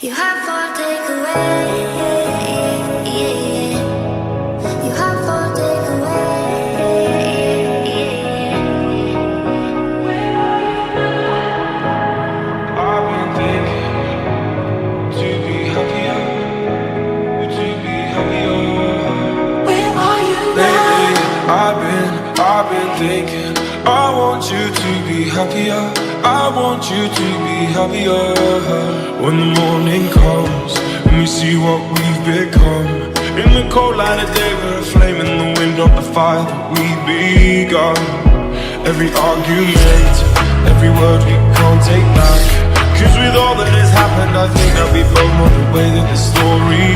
You have for takeaway. You have for takeaway. I've been thinking to be happier, to be happier. Where are you Lately, now? I've been thinking. I want you to be happier. I want you to be happier. When the morning comes and we see what we've become, in the cold light of day we're a flame in the wind of the fire that we begun. Every argument, every word we can't take back, 'cause with all that has happened I think that we both know the way that the story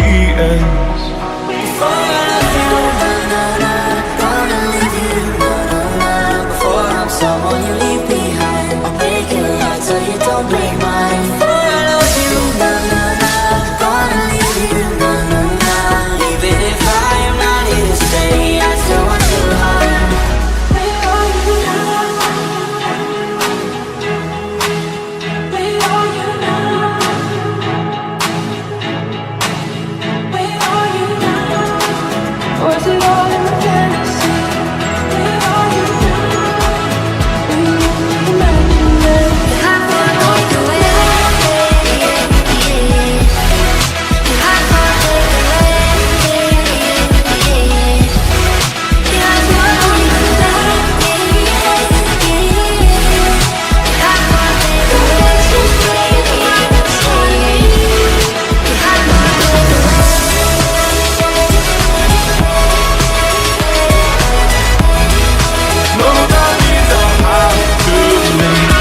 ends. Before I love you, gonna leave you, before I'm someone you leave behind, I'll break your heart so you don't break mine. Before I love you, gonna leave you, even if I am not here to stay, I still want you home. Where are you now? Where are you now? Where are you now? Was it all in my fantasy? Where are you now? Will you imagine that? You have for takeaway. You have for takeaway. You have for Nobody's allowed to leave.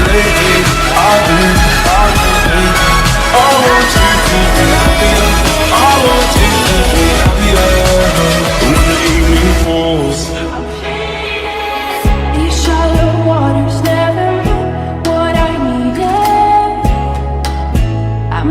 Lately, I've been thinking. I want you to be happier. I want you to be happier. When the evening falls, these shallow waters never what I needed. I'm